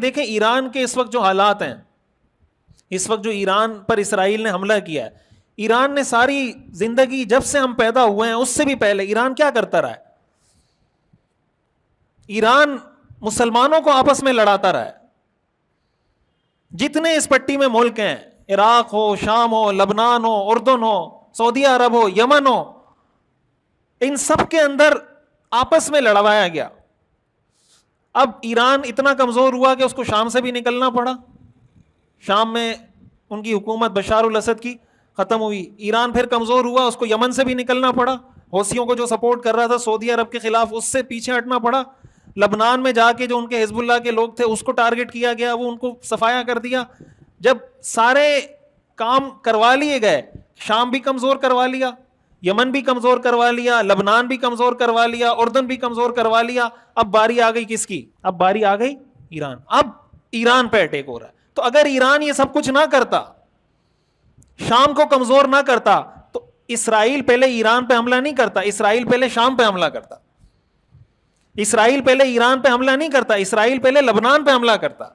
دیکھیں ایران کے اس وقت جو حالات ہیں، اس وقت جو ایران پر اسرائیل نے حملہ کیا ہے، ایران نے ساری زندگی جب سے ہم پیدا ہوئے ہیں اس سے بھی پہلے ایران کیا کرتا رہا ہے؟ ایران مسلمانوں کو آپس میں لڑاتا رہا ہے. جتنے اس پٹی میں ملک ہیں، عراق ہو، شام ہو، لبنان ہو، اردن ہو، سعودی عرب ہو، یمن ہو، ان سب کے اندر آپس میں لڑوایا گیا. اب ایران اتنا کمزور ہوا کہ اس کو شام سے بھی نکلنا پڑا. شام میں ان کی حکومت بشار الاسد کی ختم ہوئی. ایران پھر کمزور ہوا، اس کو یمن سے بھی نکلنا پڑا. حوثیوں کو جو سپورٹ کر رہا تھا سعودی عرب کے خلاف، اس سے پیچھے ہٹنا پڑا. لبنان میں جا کے جو ان کے حزب اللہ کے لوگ تھے اس کو ٹارگٹ کیا گیا، وہ ان کو صفایا کر دیا. جب سارے کام کروا لیے گئے، شام بھی کمزور کروا لیا، یمن بھی کمزور کروا لیا، لبنان بھی کمزور کروا لیا، اردن بھی کمزور کروا لیا. اب باری آ گئی کس کی؟ اب باری آ گئی ایران. اب ایران پہ اٹیک ہو رہا ہے. تو اگر ایران یہ سب کچھ نہ کرتا، شام کو کمزور نہ کرتا، تو اسرائیل پہلے ایران پہ حملہ نہیں کرتا، اسرائیل پہلے شام پہ حملہ کرتا. اسرائیل پہلے ایران پہ حملہ نہیں کرتا، اسرائیل پہلے لبنان پہ حملہ کرتا.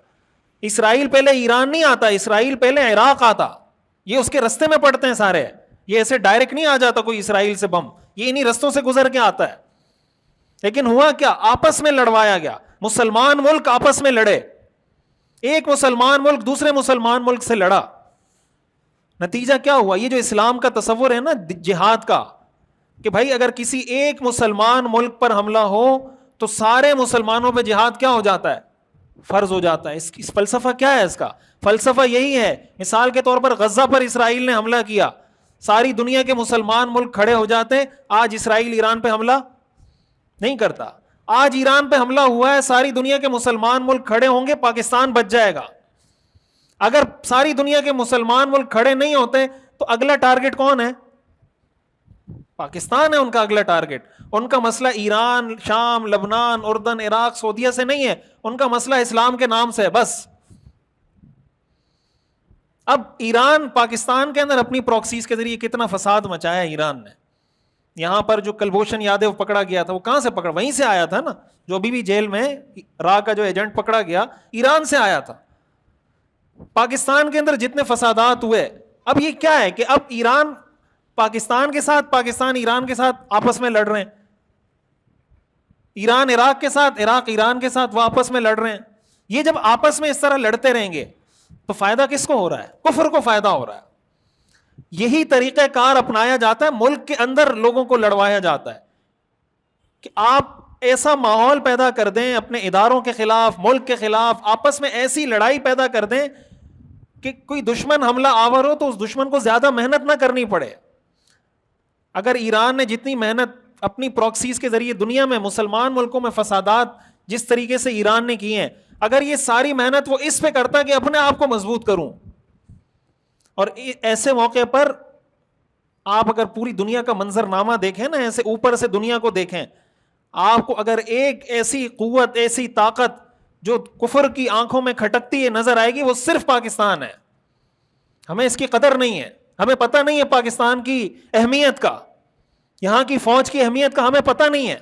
اسرائیل پہلے ایران نہیں آتا، اسرائیل پہلے عراق آتا. یہ اس کے رستے میں پڑتے ہیں سارے. یہ ایسے ڈائریکٹ نہیں آ جاتا کوئی اسرائیل سے بم، یہ انہی رستوں سے گزر کے آتا ہے. لیکن ہوا کیا؟ آپس میں لڑوایا گیا. مسلمان ملک آپس میں لڑے، ایک مسلمان ملک دوسرے مسلمان ملک سے لڑا. نتیجہ کیا ہوا؟ یہ جو اسلام کا تصور ہے نا جہاد کا، کہ بھائی اگر کسی ایک مسلمان ملک پر حملہ ہو تو سارے مسلمانوں پہ جہاد کیا ہو جاتا ہے؟ فرض ہو جاتا ہے. اس فلسفہ کیا ہے؟ اس کا فلسفہ یہی ہے. مثال کے طور پر غزہ پر اسرائیل نے حملہ کیا، ساری دنیا کے مسلمان ملک کھڑے ہو جاتے. آج اسرائیل ایران پہ حملہ نہیں کرتا. آج ایران پہ حملہ ہوا ہے، ساری دنیا کے مسلمان ملک کھڑے ہوں گے، پاکستان بچ جائے گا. اگر ساری دنیا کے مسلمان ملک کھڑے نہیں ہوتے تو اگلا ٹارگٹ کون ہے؟ پاکستان ہے ان کا اگلا ٹارگٹ. ان کا مسئلہ ایران، شام، لبنان، اردن، عراق، سعودیہ سے نہیں ہے. ان کا مسئلہ اسلام کے نام سے ہے بس. اب ایران پاکستان کے اندر اپنی پروکسیز کے ذریعے کتنا فساد مچایا ایران نے. یہاں پر جو کلبھوشن یادو پکڑا گیا تھا، وہ کہاں سے پکڑا؟ وہیں سے آیا تھا نا. جو ابھی بھی جیل میں را کا جو ایجنٹ پکڑا گیا، ایران سے آیا تھا. پاکستان کے اندر جتنے فسادات ہوئے، اب یہ کیا ہے کہ اب ایران پاکستان کے ساتھ، پاکستان ایران کے ساتھ آپس میں لڑ رہے ہیں. ایران عراق کے ساتھ، عراق ایران کے ساتھ وہ آپس میں لڑ رہے ہیں. یہ جب آپس میں اس طرح لڑتے رہیں گے تو فائدہ کس کو ہو رہا ہے؟ کفر کو فائدہ ہو رہا ہے. یہی طریقہ کار اپنایا جاتا ہے، ملک کے اندر لوگوں کو لڑوایا جاتا ہے کہ آپ ایسا ماحول پیدا کر دیں اپنے اداروں کے خلاف، ملک کے خلاف، آپس میں ایسی لڑائی پیدا کر دیں کہ کوئی دشمن حملہ آور ہو تو اس دشمن کو زیادہ محنت نہ کرنی پڑے. اگر ایران نے جتنی محنت اپنی پروکسیز کے ذریعے دنیا میں مسلمان ملکوں میں فسادات جس طریقے سے ایران نے کیے ہیں، اگر یہ ساری محنت وہ اس پہ کرتا کہ اپنے آپ کو مضبوط کروں، اور ایسے موقع پر آپ اگر پوری دنیا کا منظرنامہ دیکھیں نا، ایسے اوپر سے دنیا کو دیکھیں، آپ کو اگر ایک ایسی قوت، ایسی طاقت جو کفر کی آنکھوں میں کھٹکتی ہے نظر آئے گی، وہ صرف پاکستان ہے. ہمیں اس کی قدر نہیں ہے، ہمیں پتہ نہیں ہے پاکستان کی اہمیت کا، یہاں کی فوج کی اہمیت کا ہمیں پتہ نہیں ہے.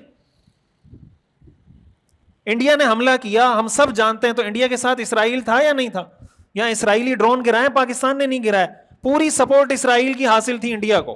انڈیا نے حملہ کیا، ہم سب جانتے ہیں، تو انڈیا کے ساتھ اسرائیل تھا یا نہیں تھا؟ یہاں اسرائیلی ڈرون گرائے، پاکستان نے نہیں گرائے. پوری سپورٹ اسرائیل کی حاصل تھی انڈیا کو.